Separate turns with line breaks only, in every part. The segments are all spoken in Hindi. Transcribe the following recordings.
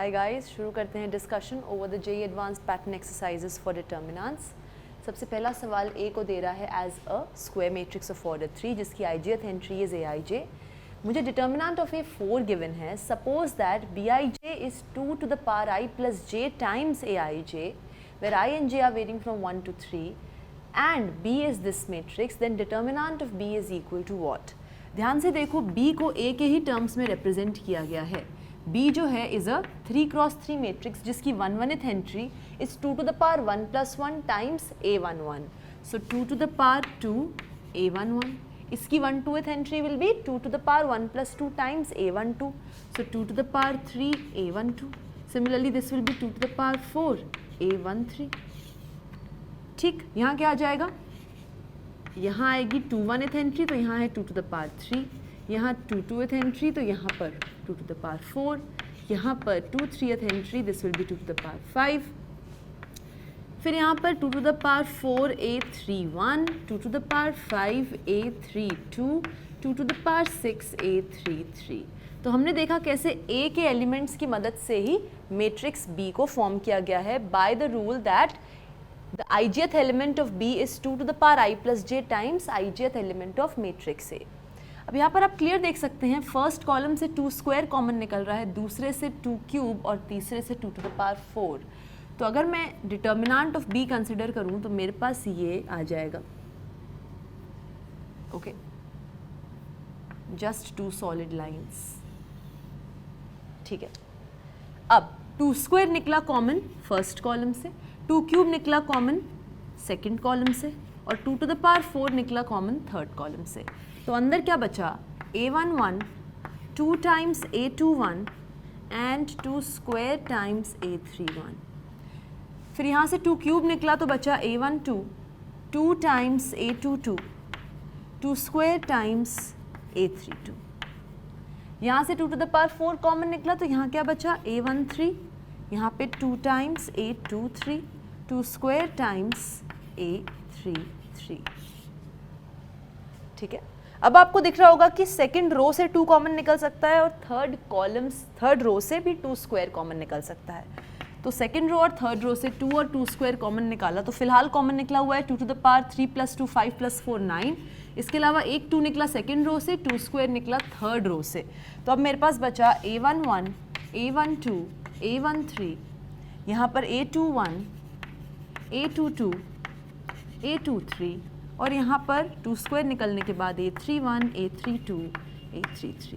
हाय गाइस, शुरू करते हैं discussion over the JEE advanced pattern exercises for determinants. सबसे पहला सवाल ए को दे रहा है as a square matrix of order 3 जिसकी ijth एंट्री इज aij। मुझे डिटर्मिनेंट ऑफ ए 4 गिवन है। Suppose that bij is 2 to the power I plus j times aij where I and j are varying from 1 to 3 and b is this matrix, then determinant of b is equal to what? ध्यान से देखो, b को a के ही टर्म्स में रिप्रेजेंट किया गया है। B जो है इज अ 3x3 मैट्रिक्स जिसकी 1/1th entry is 2 to the power 1 plus 1 times a11. So 2 to the power 2 a11. इसकी 1/2th entry will be 2 to the power 1 plus 2 times a12. So 2 to the power 3 a12. Similarly this will be 2 to the power 4 a13. ठीक, यहाँ क्या आ जाएगा? यहाँ आएगी 2/1th एंट्री तो यहाँ है 2 to the power 3, यहाँ 2/2th एंट्री तो यहाँ पर 2 to the power 4, यहाँ पर 2/3th entry this will B 2 to the power 5, फिर यहाँ पर 2 to the power 4 a31, 2 to the power 5 a32, 2 to the power 6 a33। तो हमने देखा कैसे a के एलिमेंट्स की मदद से ही मैट्रिक्स b को फॉर्म किया गया है by the rule that the ijth element of B is 2 to the power I plus j times ijth element of matrix A। अब यहाँ पर आप क्लियर देख सकते हैं, फर्स्ट कॉलम से 2 स्क्वायर कॉमन निकल रहा है, दूसरे से 2 क्यूब और तीसरे से 2 to the power 4। तो अगर मैं डिटर्मिनेंट ऑफ B कंसिडर करूँ तो मेरे पास ये आ जाएगा। Okay, just 2 solid lines. ठीक है, अब 2 स्क्वायर निकला कॉमन फर्स्ट कॉलम से, 2 क्यूब निकला कॉमन सेकंड कॉलम से और 2 to the power 4 निकला कॉमन थर्ड कॉलम से। तो अंदर क्या बचा? a11 2 times a21 and 2 square times a31। फिर यहाँ से 2 क्यूब निकला तो बचा a12 2 times a22 2 square times a32। यहाँ से 2 to the power 4 कॉमन निकला तो यहाँ क्या बचा? a13, यहाँ पे 2 times a23 2 square times a33। ठीक है, अब आपको दिख रहा होगा कि सेकंड रो से 2 कॉमन निकल सकता है और थर्ड रो से भी 2 स्क्वायर कॉमन निकल सकता है। तो सेकंड रो और थर्ड रो से 2 और 2 स्क्वायर कॉमन निकाला तो फिलहाल कॉमन निकला हुआ है 2 to the power 3 plus 2 5 plus 4 9। इसके अलावा एक 2 निकला सेकंड रो से, 2 स्क्वायर निकला थर्ड रो से। तो अब मेरे पास बचा a11 a12 a13, यहाँ पर a21 a22 a23 और यहाँ पर 2 स्क्वायर निकलने के बाद a31 a32 a33।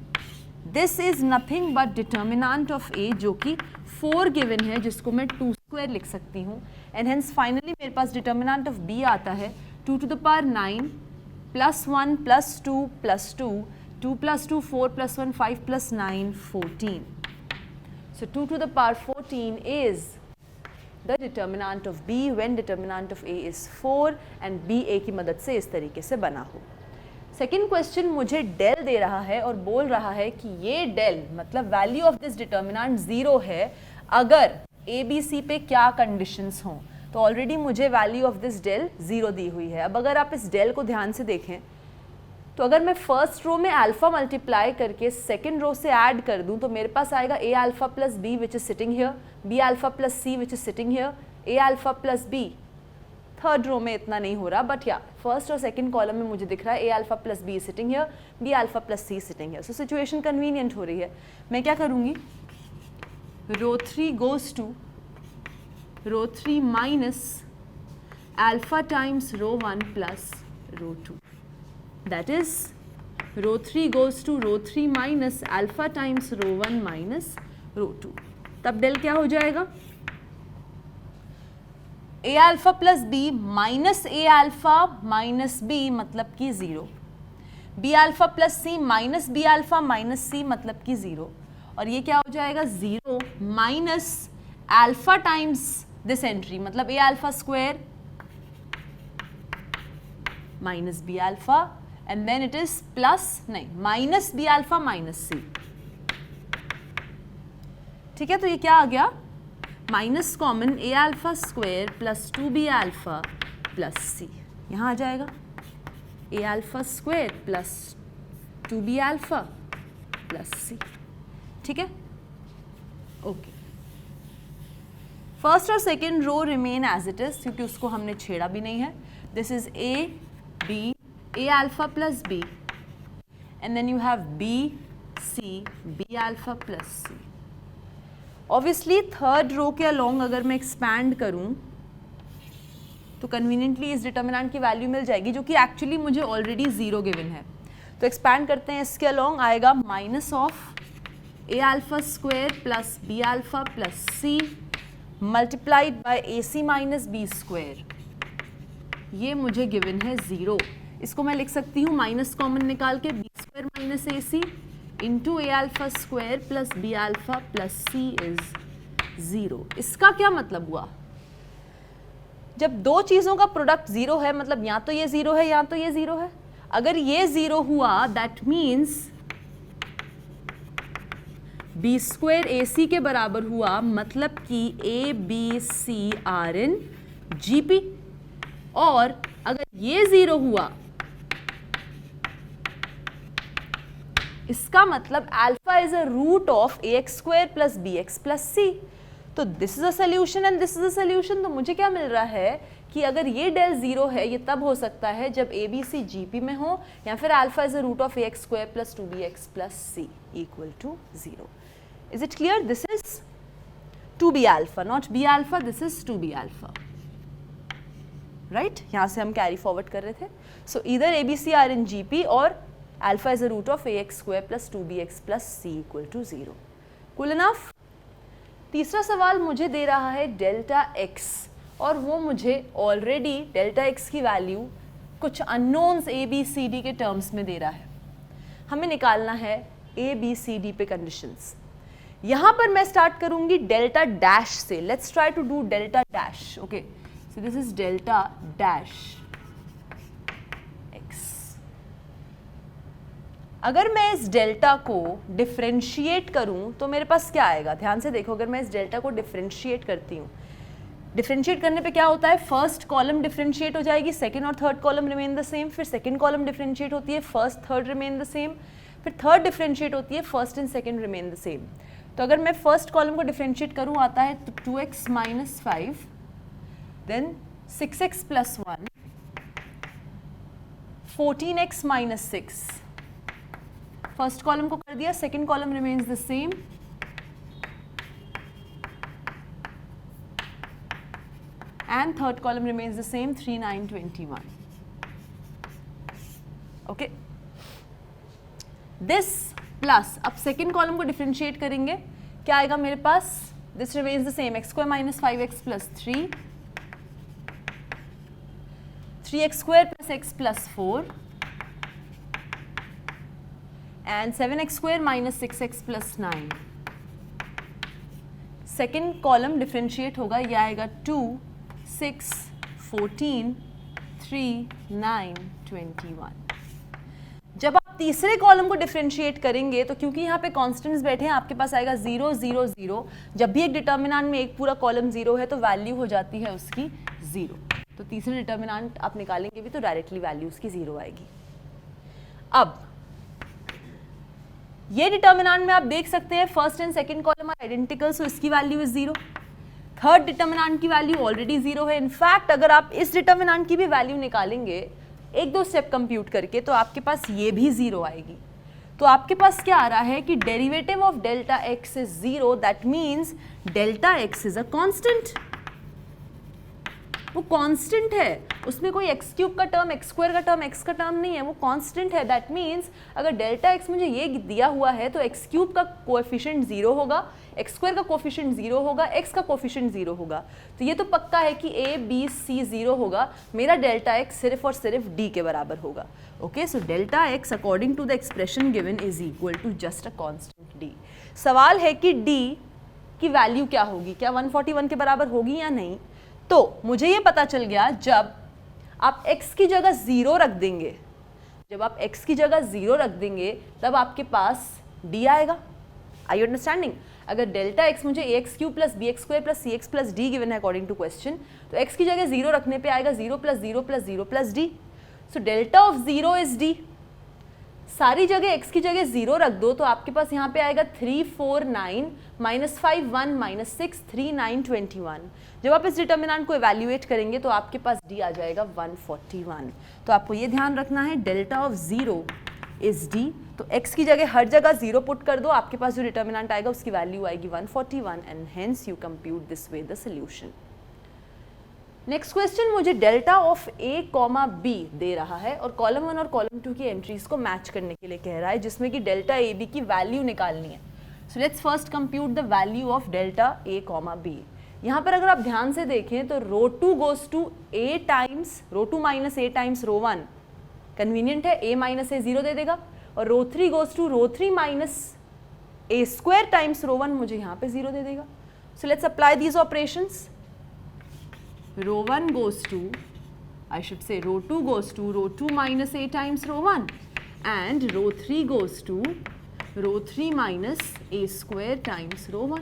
This is nothing but determinant of a जो कि 4 गिवन है जिसको मैं 2 स्क्वायर लिख सकती हूँ एंड हेंस फाइनली मेरे पास डिटर्मिनेंट ऑफ b आता है 2 to the power 9 plus 1 plus 2 plus 2 2 plus 2 4 plus 1 5 plus 9 14। So 2 to the power 14 is the determinant of B when determinant of A is 4 and B A की मदद से इस तरीके से बना हो। सेकेंड क्वेश्चन मुझे डेल दे रहा है और बोल रहा है कि ये डेल मतलब वैल्यू ऑफ दिस डिटर्मिनेंट 0 है अगर A B C पे क्या कंडीशंस हों। तो ऑलरेडी मुझे वैल्यू ऑफ दिस डेल 0 दी हुई है। अब अगर आप इस डेल को ध्यान से देखें तो अगर मैं फर्स्ट रो में अल्फा मल्टीप्लाई करके सेकंड रो से ऐड कर दूं तो मेरे पास आएगा a alpha plus b which is sitting here, b alpha plus c which is sitting here, a alpha plus b। Third row में इतना नहीं हो रहा बट या फर्स्ट और सेकंड कॉलम में मुझे दिख रहा है a alpha plus b is sitting here, b alpha plus c is sitting here। So situation convenient हो रही है। मैं क्या करूँगी, row 3 goes to row 3 minus alpha times row 1 plus row 2। That is row 3 goes to row 3 minus alpha times row 1 minus row 2। तब डेल क्या हो जाएगा? a alpha plus b minus a alpha minus b मतलब कि 0, b alpha plus c minus b alpha minus c मतलब कि 0 और ये क्या हो जाएगा? 0 minus alpha times this entry मतलब a alpha square minus b alpha and then it is plus नहीं minus b alpha minus c। ठीक है, तो ये क्या आ गया? Minus common a alpha square plus 2b alpha plus c यहाँ आ जाएगा a alpha square plus 2b alpha plus c। ठीक है, ओके। फर्स्ट और second row remain as it is, क्योंकि उसको हमने छेड़ा भी नहीं है. This is A B, A alpha plus B, and then you have B C, B alpha plus C. Obviously third row के अलोंग अगर मैं एक्सपैंड करूं तो कन्वीनियंटली इस डिटर्मिनेंट की वैल्यू मिल जाएगी, जो कि एक्चुअली मुझे ऑलरेडी 0 गिवन है. तो एक्सपैंड करते हैं, इसके अलोंग आएगा minus of A alpha square plus B alpha plus C multiplied by A C minus B square. ये मुझे गिवन है 0. इसको मैं लिख सकती हूँ माइनस कॉमन निकाल के B square minus A C into A alpha square plus B alpha plus C is 0. इसका क्या मतलब हुआ? जब दो चीज़ों का प्रोडक्ट 0 है, मतलब या तो ये 0 है या तो ये 0 है. अगर ये 0 हुआ that means B square A C के बराबर हुआ, मतलब कि A B C are in G P. और अगर ये 0 हुआ इसका मतलब alpha is a root of A X square plus B X plus C. तो this is a solution and this is a solution. तो मुझे क्या मिल रहा है कि अगर ये डेल 0 है, ये तब हो सकता है जब ए बी सी जी पी में हो, या फिर alpha is a root of A X square plus 2bx plus C equal to 0. Is it clear? This is 2b alpha, not b alpha, this is 2b alpha. Right, यहाँ से हम कैरी फॉरवर्ड कर रहे थे. सो इधर A B C are in G P और alpha is a root of A X square plus 2bx plus C equal to 0. Cool enough. तीसरा सवाल मुझे दे रहा है डेल्टा एक्स, और वो मुझे ऑलरेडी डेल्टा एक्स की वैल्यू कुछ unknowns A B C D के टर्म्स में दे रहा है. हमें निकालना है ए बी सी डी पे कंडीशंस. यहाँ पर मैं स्टार्ट करूंगी डेल्टा डैश से. Let's try to do delta dash. Okay, so this is delta dash X. अगर मैं इस डेल्टा को डिफरेंशिएट करूं तो मेरे पास क्या आएगा? ध्यान से देखो, अगर मैं इस डेल्टा को डिफरेंशिएट करती हूँ, डिफरेंशिएट करने पे क्या होता है? फर्स्ट कॉलम डिफरेंशिएट हो जाएगी, सेकंड और third column remain the same. फिर सेकंड कॉलम डिफरेंशिएट होती है, first third remain the same. फिर थर्ड डिफरेंशिएट होती है, first and second remain the same. तो अगर मैं फर्स्ट कॉलम को डिफरेंशिएट करूँ, आता है 2x minus 5, then 6x plus 1, 14x minus 6. First column को कर दिया, second column remains the same, and third column remains the same, 3, 9, 21. Okay, this plus अब सेकंड कॉलम को डिफरेंशिएट करेंगे, क्या आएगा मेरे पास? This remains the same, X square minus 5x plus 3, 3x square plus x plus 4, and 7x square minus 6x plus 9. Second column differentiate होगा, यह आएगा 2, 6, 14, 3, 9, 21. जब आप तीसरे कॉलम को डिफरेंशिएट करेंगे तो क्योंकि यहाँ पे कॉन्स्टेंट्स बैठे हैं, आपके पास आएगा 0, 0, 0. जब भी एक डिटर्मिनेंट में एक पूरा कॉलम 0 है तो वैल्यू हो जाती है उसकी 0. तो तीसरे डिटर्मिनेंट आप निकालेंगे भी तो डायरेक्टली वैल्यू उसकी 0 आएगी. अब ये डिटर्मिनेंट में आप देख सकते हैं first and second column are identical, so इसकी वैल्यू इज 0. थर्ड डिटर्मिनेंट की वैल्यू ऑलरेडी 0 है. इनफैक्ट अगर आप इस डिटर्मिनेंट की भी वैल्यू निकालेंगे एक दो स्टेप कंप्यूट करके तो आपके पास ये भी 0 आएगी. तो आपके पास क्या आ रहा है कि derivative of delta x is 0. That means delta x is a constant. वो कांस्टेंट है, उसमें कोई एक्स क्यूब का टर्म, एक्स स्क्वायर का टर्म, एक्स का टर्म नहीं है, वो कांस्टेंट है. दैट मीन्स अगर डेल्टा एक्स मुझे ये दिया हुआ है तो एक्स क्यूब का कोएफिशिएंट 0 होगा, एक्स स्क्वायर का कोएफिशिएंट 0 होगा, एक्स का कोएफिशिएंट 0 होगा. तो ये तो पक्का है कि ए बी सी 0 होगा. मेरा डेल्टा एक्स सिर्फ और सिर्फ डी के बराबर होगा. Okay, so delta X according to the expression given is equal to just a constant D. सवाल है कि डी की वैल्यू क्या होगी, क्या 141 के बराबर होगी या नहीं. तो मुझे ये पता चल गया जब आप x की जगह 0 रख देंगे, जब आप x की जगह 0 रख देंगे तब आपके पास d आएगा. आई यू अंडरस्टैंडिंग? अगर डेल्टा x मुझे ax cube plus bx square plus cx plus D given है अकॉर्डिंग टू क्वेश्चन, तो x की जगह 0 रखने पे आएगा 0 plus 0 plus 0 plus D. So delta of 0 is d. सारी जगह x की जगह 0 रख दो तो आपके पास यहाँ पे आएगा 3 4 9 -5 1 -6 3 9 21। जब आप इस डिटर्मिनेंट को इवैल्यूएट करेंगे तो आपके पास d आ जाएगा 141। तो आपको ये ध्यान रखना है डेल्टा ऑफ 0 इज d। तो x की जगह हर जगह 0 पुट कर दो, आपके पास जो डिटर्मिनेंट आएगा उसकी वैल्यू आएगी 141 and hence you compute this way the solution. Next question मुझे delta of a comma b दे रहा है और कॉलम 1 और कॉलम 2 की एंट्रीज को मैच करने के लिए कह रहा है, जिसमें कि डेल्टा a b की वैल्यू निकालनी है। So let's first compute the value of delta a comma b। यहाँ पर अगर आप ध्यान से देखें तो row 2 goes to a times row 2 minus a times row 1, convenient है, a माइनस a 0 दे देगा, और row 3 goes to row 3 minus a square times row 1 मुझे यहाँ पे 0 दे देगा। So let's apply these operations. Row 1 goes to, I should say row 2 goes to row 2 minus a times row 1 and row 3 goes to row 3 minus a square times row 1।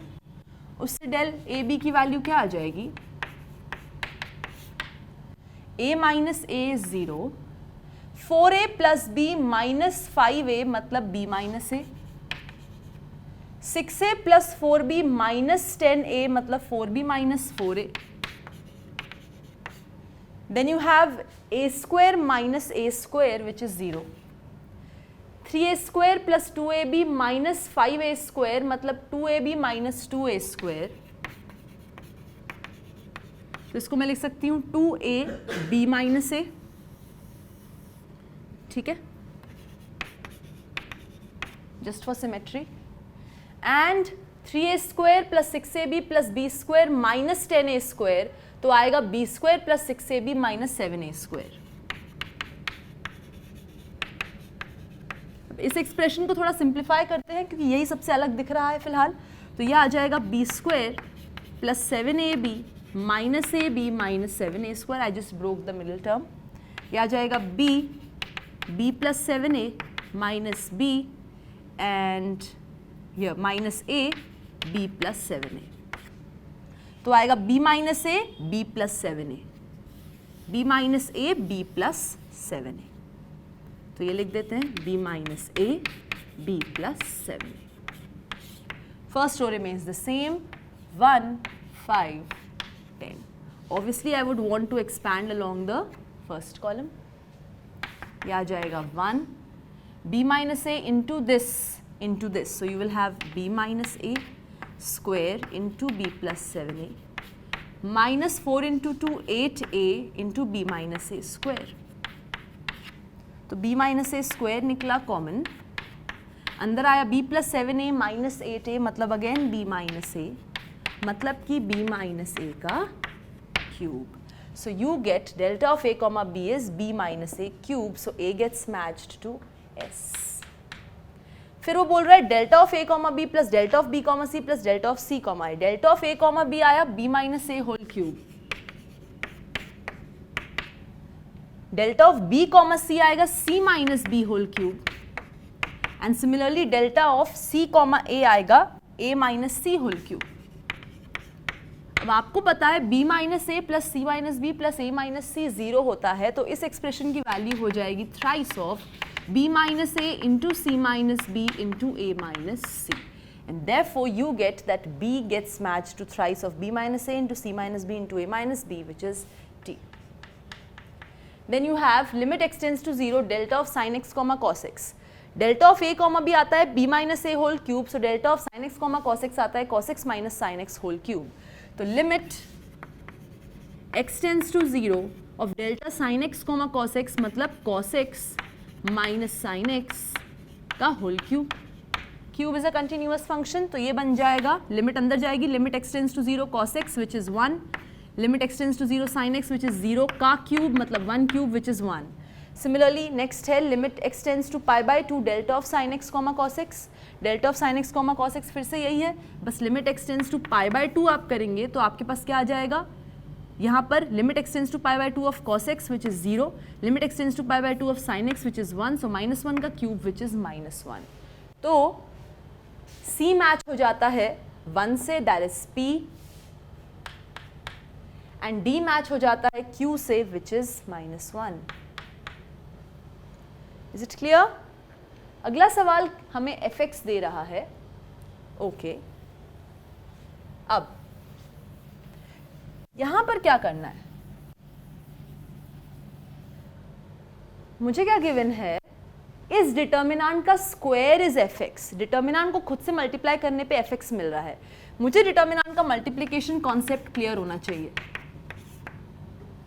उससे del a b की वैल्यू क्या आ जाएगी? a minus a is 0, 4a plus b minus 5a मतलब b minus a, 6a plus 4b minus 10a मतलब 4b minus 4a। Then you have a square minus a square which is 0, 3a square plus 2ab minus 5a square मतलब 2ab minus 2a square। तो इसको मैं लिख सकती हूँ 2ab minus a, ठीक है, just for symmetry, and 3a square plus 6ab plus b square minus 10a square तो आएगा b square plus 6ab minus 7a square. इस एक्सप्रेशन को थोड़ा सिंप्लीफाई करते हैं क्योंकि यही सबसे अलग दिख रहा है फिलहाल। तो यह आ जाएगा b square plus 7ab minus ab minus 7a square. I just broke the middle term. यह आ जाएगा b plus 7a minus b and here minus a b plus 7a। तो आएगा b minus A b plus 7a, b minus A b plus 7a। तो ये लिख देते हैं b minus A b plus 7a। First row remains the same 1 5 10। Obviously I would want to expand along the first column. ये आ जाएगा 1 b minus A into this, so you will have b minus A square into b plus 7a minus 4 into 2 8a into b minus a square। तो b minus a square निकला कॉमन, अंदर आया b plus 7a minus 8a मतलब अगेन b minus a मतलब कि b minus a का cube. So you get delta of a comma b is b minus a cube, so a gets matched to s। फिर वो बोल रहा है delta of A comma B plus delta of B comma C plus delta of C comma A. Delta of A comma B आया B minus A whole cube, delta of B comma C आएगा C minus B whole cube, and similarly delta of C comma A आएगा A minus C whole cube. अब आपको पता है b minus A plus C minus B plus A minus सी 0 होता है, तो इस एक्सप्रेशन की वैल्यू हो जाएगी thrice of b minus a into c minus b into a minus c, and therefore you get that b gets matched to thrice of b minus a into c minus b into a minus b, which is t. Then you have limit x tends to 0 delta of sin x comma cos x। delta of a comma b आता है b minus a whole cube, so delta of sin x comma cos x आता है cos x minus sin x whole cube। तो limit x tends to 0 of delta sin x comma cos x मतलब cos x minus sine X का whole cube. Cube is a continuous function, तो ये बन जाएगा, लिमिट अंदर जाएगी, limit X tends to 0 cos x which is 1, limit X tends to 0 sin x which is 0 का क्यूब मतलब 1 cube which is 1। Similarly next है limit X tends to pi by 2 delta of sine X comma cos X. Delta of sine X comma cos X फिर से यही है, बस limit X tends to pi by 2 आप करेंगे तो आपके पास क्या आ जाएगा, यहाँ पर limit X tends to pi by 2 of cos X which is 0, limit X tends to pi by 2 of sine X which is 1, so minus 1 का क्यूब विच इज माइनस 1। तो C मैच हो जाता है 1 से, that is P, and D match हो जाता है Q से विच इज -1। Is it clear? अगला सवाल हमें fx दे रहा है, ओके। अब यहां पर क्या करना है, मुझे क्या गिवन है, इस डिटर्मिनेंट का स्क्वायर इज fx। डिटर्मिनेंट को खुद से मल्टीप्लाई करने पे fx मिल रहा है, मुझे डिटर्मिनेंट का मल्टीप्लिकेशन कॉन्सेप्ट क्लियर होना चाहिए।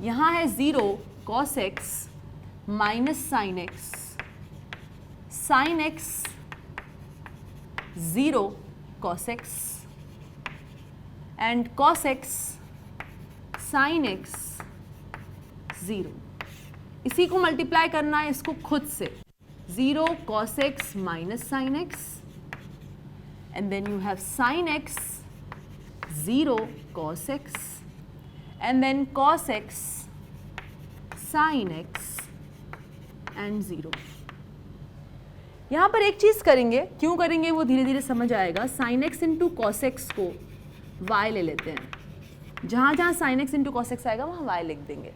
यहां है 0 cos x minus sine x, sine x 0 cos x and cos x sin x 0। इसी को मल्टीप्लाई करना है इसको खुद से, 0 cos x minus sin x and then you have sin x 0 cos x and then cos x sin x and 0। यहाँ पर एक चीज़ करेंगे, क्यों करेंगे वो धीरे धीरे समझ आएगा। sin x into cos x को y ले लेते हैं, जहाँ जहाँ sin x into cos x आएगा वहाँ y लिख देंगे।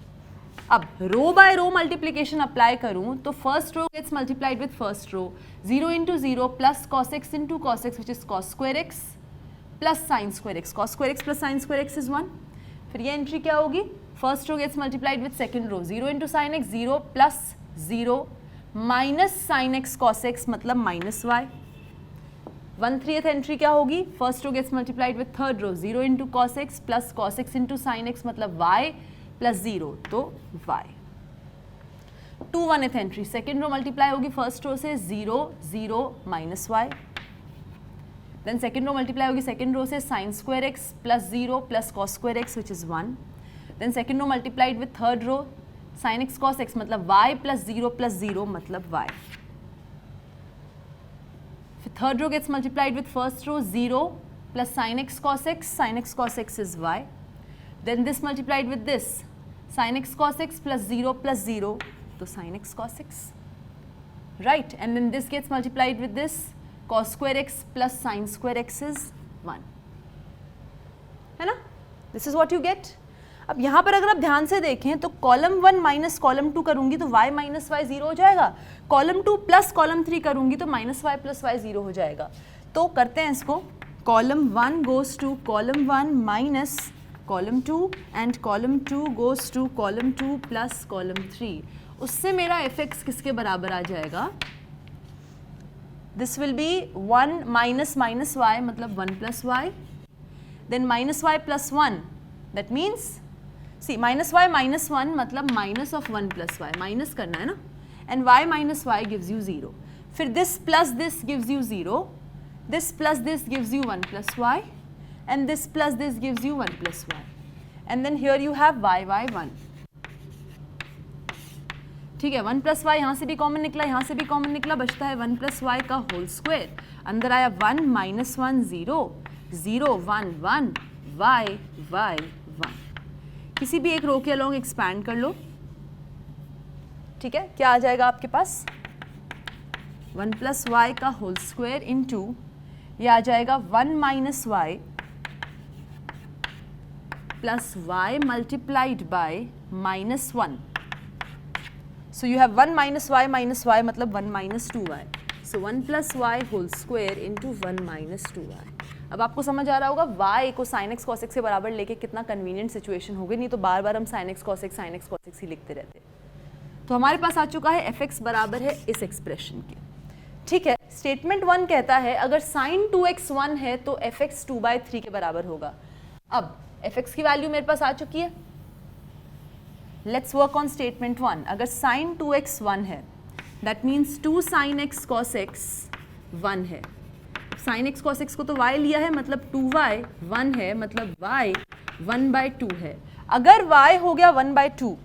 अब row by row multiplication apply करूँ तो first row gets multiplied with first row, 0 into 0 plus cos x into cos x which is cos square x plus sine square x, cos square x plus sine square x is 1। फिर ये एंट्री क्या होगी, first row gets multiplied with second row, 0 into sine x 0 plus 0 minus sine x cos x मतलब माइनस y। 1/3 एंट्री क्या होगी, first row gets multiplied with third row, 0 into cos x plus cos x into sine x मतलब y प्लस 0 तो y। 2/1 entry second row multiply होगी फर्स्ट रो से, 0 0 minus y। Then second row multiply होगी सेकेंड रो से, sine square x plus 0 plus cos square x which is 1। Then second row multiplied with third row, sin x cos x मतलब y प्लस 0 मतलब y। फिर third row gets multiplied with first row, 0 plus sin x cos x is y। Then this multiplied with this, sin x cos x plus 0 तो sin x cos x, right? And then this gets multiplied with this, cos square x plus sin square x is 1, है ना? This is what you get. अब यहाँ पर अगर आप ध्यान से देखें तो कॉलम 1 माइनस कॉलम 2 करूँगी तो y माइनस वाई 0 हो जाएगा, कॉलम 2 प्लस कॉलम 3 करूँगी तो माइनस वाई प्लस वाई 0 हो जाएगा। तो करते हैं इसको, column 1 goes to column 1 minus column 2 and column 2 goes to column 2 plus column 3। उससे मेरा fx किसके बराबर आ जाएगा, this will be 1 minus minus Y मतलब 1 plus Y, then minus Y plus 1 that means C minus Y minus 1 मतलब माइनस ऑफ 1 प्लस वाई, माइनस करना है ना, and y minus Y gives you 0। फिर this plus this gives you 0, this plus this gives you 1 plus Y and this plus this gives you 1 plus y, and then here you have y 1। ठीक है, 1 प्लस वाई यहाँ से भी कॉमन निकला, यहाँ से भी कॉमन निकला, बचता है 1 प्लस वाई का होल स्क्वायर। अंदर आया 1 माइनस 1 0 0 1 1 y 1। किसी भी एक रो के अलोंग एक्सपैंड कर लो, ठीक है, क्या आ जाएगा आपके पास, 1 प्लस वाई का होल स्क्वायर इंटू ये आ जाएगा 1 minus Y plus y multiplied by minus 1. So you have 1 minus y मतलब 1 minus 2y. So 1 plus y whole square into 1 minus 2y. अब आपको समझ आ रहा होगा y को sin x cos x के बराबर लेके कितना कन्वीनियंट सिचुएशन हो गई, नहीं तो बार बार हम sin x cos x ही लिखते रहते। तो हमारे पास आ चुका है fx बराबर है इस एक्सप्रेशन के, ठीक है। स्टेटमेंट 1 कहता है अगर sin 2x 1 है तो fx 2/3 के बराबर होगा। अब fx की वैल्यू मेरे पास आ चुकी है, लेट्स वर्क ऑन स्टेटमेंट 1। अगर sin 2x 1 है that means 2 sin x cos x 1 है। sin x cos x को तो y लिया है मतलब 2y 1 है मतलब y 1/2 है। अगर y हो गया 1/2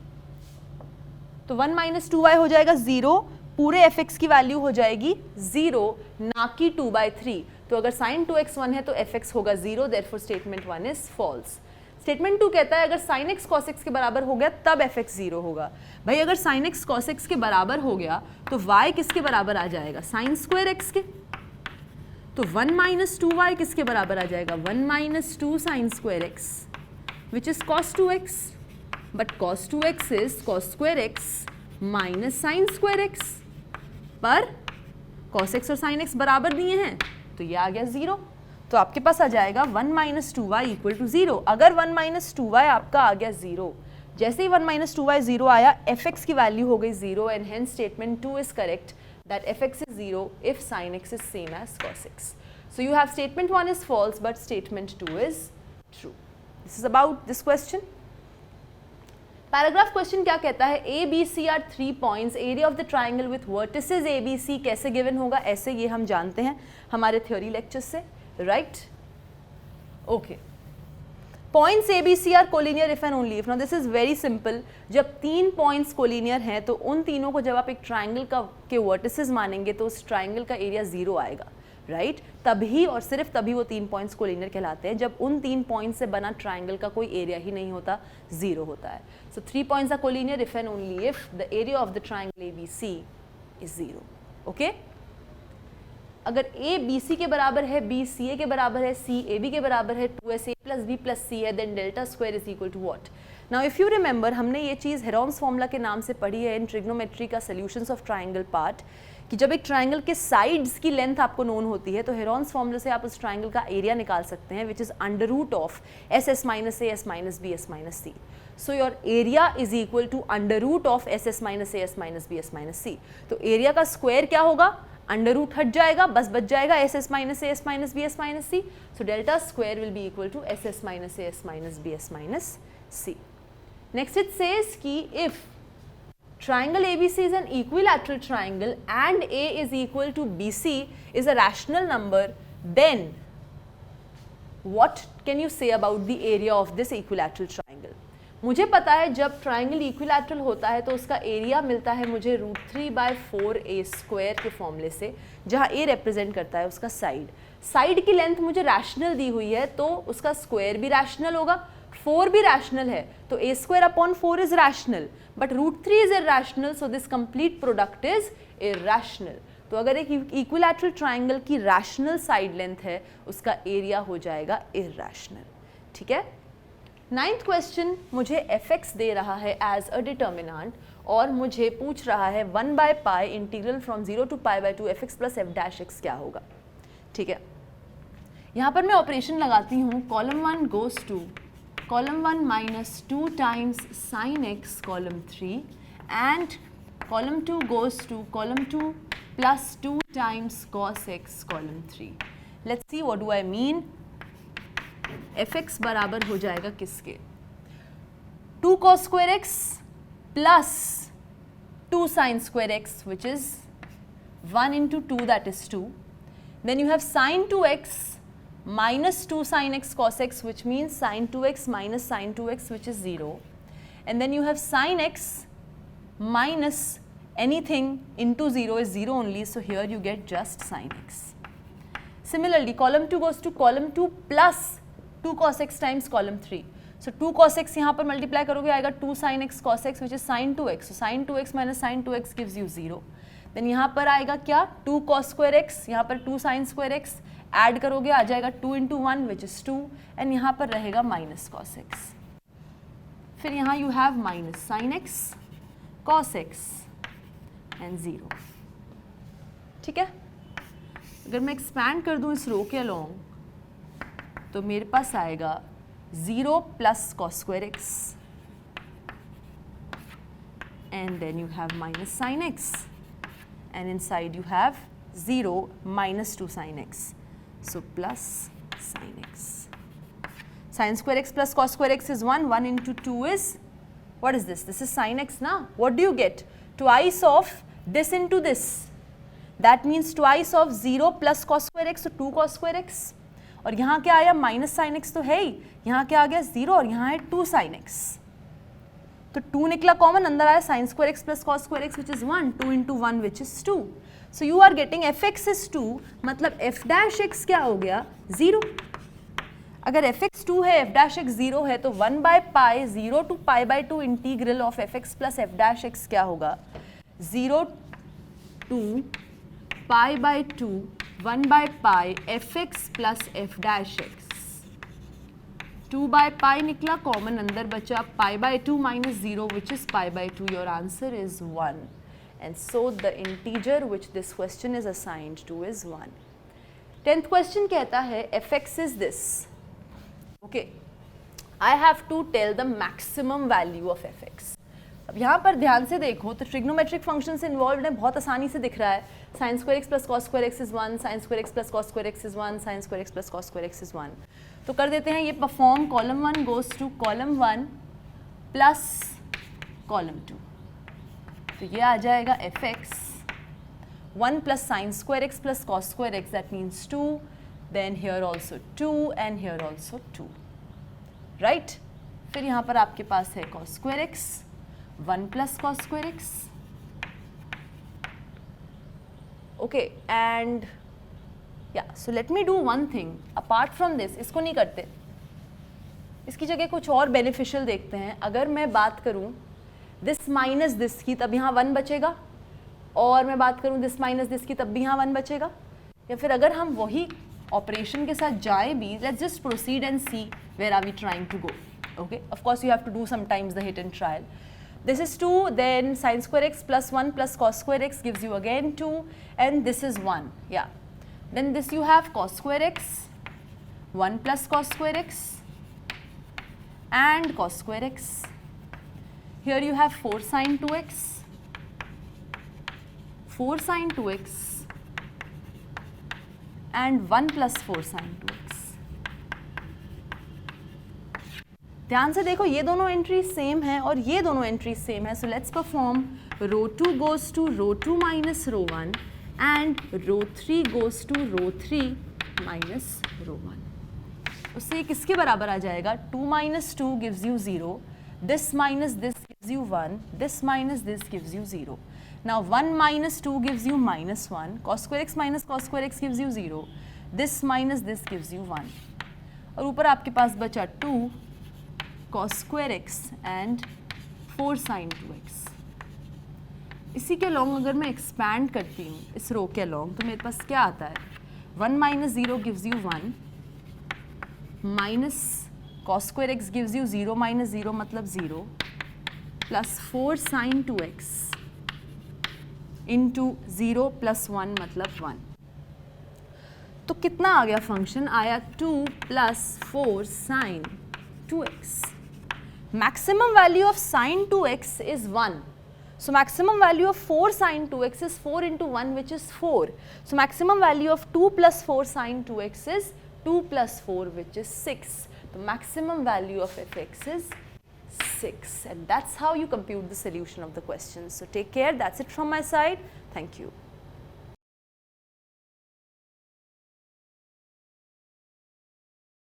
तो 1 माइनस 2y हो जाएगा 0, पूरे fx की वैल्यू हो जाएगी 0 ना कि 2/3। तो अगर sin 2x 1 है तो fx होगा 0, therefore statement 1 is false. Statement 2 कहता है अगर sin x cos x के बराबर हो गया तब fx 0 होगा। भाई अगर sin x cos x के बराबर हो गया तो y किसके बराबर आ जाएगा, sin स्क्वायर x के। तो 1 माइनस 2y किसके बराबर आ जाएगा, 1 minus 2 sin square x which is cos 2x, but cos 2x is cos square x minus sin square x, पर cos x और sin x बराबर दिए हैं तो ये आ गया 0, तो आपके पास आ जाएगा 1 माइनस 2y इक्वल टू 0। अगर 1 माइनस 2y आपका आ गया 0, जैसे ही 1 माइनस 2y 0 आया fx की वैल्यू हो गई 0 and hence statement 2 is correct that fx is 0 if sin x is same as cos x. So you have statement 1 is false but statement 2 is true. This is about this question. Paragraph question क्या कहता है, A B C are 3 points, area of the triangle with vertices A B C कैसे गिवन होगा, ऐसे ये हम जानते हैं हमारे थ्योरी लेक्चर्स से, right? Okay, points A B C are collinear if and only if. Now this is very simple, जब 3 पॉइंट्स कोलिनियर हैं तो उन तीनों को जब आप एक ट्राइंगल का के वर्टिसेस मानेंगे तो उस ट्राइंगल का एरिया 0 आएगा, राइट? तभी और सिर्फ तभी वो 3 पॉइंट्स कोलिनियर कहलाते हैं जब उन 3 पॉइंट्स से बना ट्राइंगल का कोई एरिया ही नहीं होता, 0 होता है। So 3 points are collinear if and only if the area of the triangle ABC is 0। Okay, अगर A BC के बराबर है, B CA के बराबर है, C AB के बराबर है, 2SA plus B plus C है, then delta square is equal to what? Now if you remember, हमने ये चीज़ हेरोन्स फॉर्मूला के नाम से पढ़ी है इन ट्रिग्नोमेट्री का सॉल्यूशंस ऑफ ट्राइंगल पार्ट, कि जब एक ट्राइंगल के साइड्स की लेंथ आपको नोन होती है तो हेरोन्स फॉर्मूला से आप उस ट्राइंगल का एरिया निकाल सकते हैं, which is under root of S S minus A S minus B S minus C. So your area is equal to under root of S S minus A S minus B S minus C. तो एरिया का स्क्वायर क्या होगा, अंडर रूट हट जाएगा, बस बच जाएगा S S minus A S minus B S minus C. So delta square will be equal to S S minus A S minus B S minus C. Next it says कि if triangle ABC is an equilateral triangle and A is equal to BC is a rational number, then what can you say about the area of this equilateral triangle? मुझे पता है जब ट्राइंगल इक्विलैटरल होता है तो उसका एरिया मिलता है मुझे √3/4a² के फॉर्मूले से, जहाँ a रिप्रेजेंट करता है उसका साइड। साइड की लेंथ मुझे रैशनल दी हुई है तो उसका स्क्वायर भी रैशनल होगा, 4 भी रैशनल है तो a²/4 is rational, but √3 is irrational, so this complete product is irrational. तो अगर एक इक्विलैटरल ट्राइंगल की रैशनल साइड लेंथ है उसका एरिया हो जाएगा इरैशनल, ठीक है? 9th क्वेश्चन मुझे fx दे रहा है एज अ डिटर्मिनेंट और मुझे पूछ रहा है 1/π integral from 0 to π/2 fx plus f' क्या होगा, ठीक है? यहाँ पर मैं ऑपरेशन लगाती हूँ, column 1 goes to column 1 minus 2 times sin x column 3 and column 2 goes to column 2 plus 2 times cos x column 3. Let's see what do I mean. fx बराबर हो जाएगा किसके, 2 cos square x plus 2 sin square x which is 1 into 2 that is 2. Then you have sin 2x minus 2 sin x cos x which means sin 2x minus sin 2x which is 0, and then you have sin x minus anything into 0 is 0 only, so here you get just sin x. Similarly column 2 goes to column 2 plus 2 cos x times column 3, so 2 cos x यहाँ पर multiply करोगे आएगा 2 sin x cos x which is sin 2x, so sin 2x minus sin 2x gives you 0. then यहाँ पर आएगा क्या, 2 cos square x, यहाँ पर 2 sin square x, ऐड करोगे आ जाएगा 2 into 1 which is 2, एंड यहाँ पर रहेगा माइनस cos x, फिर यहाँ you have minus sin x cos x and 0, ठीक है? अगर मैं एक्सपैंड कर दूँ इस रो के अलोंग तो मेरे पास आएगा 0 plus cos square x and then you have minus sin x and inside you have 0 minus 2 sin x. So plus sin x. Sin square x plus cos square x is 1. 1 into 2 is, what is this? This is sin x now. What do you get? Twice of this into this. That means twice of 0 plus cos square x, so 2 cos square x. और यहाँ क्या आया, माइनस sin x तो है ही, यहाँ क्या आ गया 0 और यहाँ है 2 sin x. तो 2 निकला कॉमन, अंदर आया sin square x plus cos square x which is 1, 2 into 1 which is 2. So you are getting fx is 2, मतलब f' क्या हो गया 0. अगर fx 2 है f' 0 है तो 1/π 0 to π/2 integral of fx plus f' क्या होगा, 0 to π/2 1/π fx plus f', 2/π निकला कॉमन, अंदर बचा π/2 minus 0 which is π/2. Your answer is 1. and so the integer which this question is assigned to is 1. 10th question कहता है fx is this. Okay, I have to tell the maximum value of fx. अब यहाँ पर ध्यान से देखो तो ट्रिग्नोमेट्रिक फंक्शन से इन्वॉल्व है, बहुत आसानी से दिख रहा है. Sine square x plus cos square x is 1, sine square x plus cos square x is 1, sine square x plus cos square x is 1. तो कर देते हैं ये perform column 1 goes to column 1 plus column 2. तो ये आ जाएगा F x 1 plus sine square x plus cos square x, that means 2, then here also 2 and here also 2, right. फिर यहाँ पर आपके पास है cos square x 1 plus cos square x. Okay, and या so let me do one thing apart from this. इसको नहीं करते, इसकी जगह कुछ और बेनिफिशियल देखते हैं. अगर मैं बात करूं दिस माइनस दिस की, तब यहाँ 1 बचेगा, और मैं बात करूं दिस माइनस दिस की, तब भी यहाँ 1 बचेगा. या फिर अगर हम वही ऑपरेशन के साथ जाएं भी, let's just proceed and see where are we trying to go. Okay, of course you have to do sometimes the hit and trial. This is 2, then sin square x plus 1 plus cos square x gives you again 2, and this is 1. Yeah. Then this you have cos square x, 1 plus cos square x, and cos square x. Here you have 4 sin 2x, 4 sin 2x, and 1 plus 4 sin 2x. ध्यान से देखो ये दोनों एंट्री सेम है और ये दोनों एंट्री सेम है. So let's perform row 2 goes to row 2 minus row 1 and row 3 goes to row 3 minus row 1. उससे किसके बराबर आ जाएगा? 2 minus 2 gives you 0, this minus this gives you 1, this minus this gives you 0. Now 1 minus 2 gives you minus 1, cos square x minus cos square x gives you 0, this minus this gives you 1, और ऊपर आपके पास बचा 2 cos square x and 4 sin 2x. इसी के अलॉन्ग अगर मैं एक्सपैंड करती हूँ इस रो के अलॉन्ग, तो मेरे पास क्या आता है? 1 minus 0 gives you 1, minus cos square x gives you 0 minus 0 मतलब 0, plus 4 sin 2x into 0 plus 1 मतलब 1. तो कितना आ गया फंक्शन? आया 2 plus 4 sin 2x. Maximum value of sin 2x is 1. So maximum value of 4 sin 2x is 4 into 1, which is 4. So maximum value of 2 plus 4 sin 2x is 2 plus 4, which is 6. The maximum value of fx is 6. And that's how you compute the solution of the question. So take care. That's it from my side. Thank you.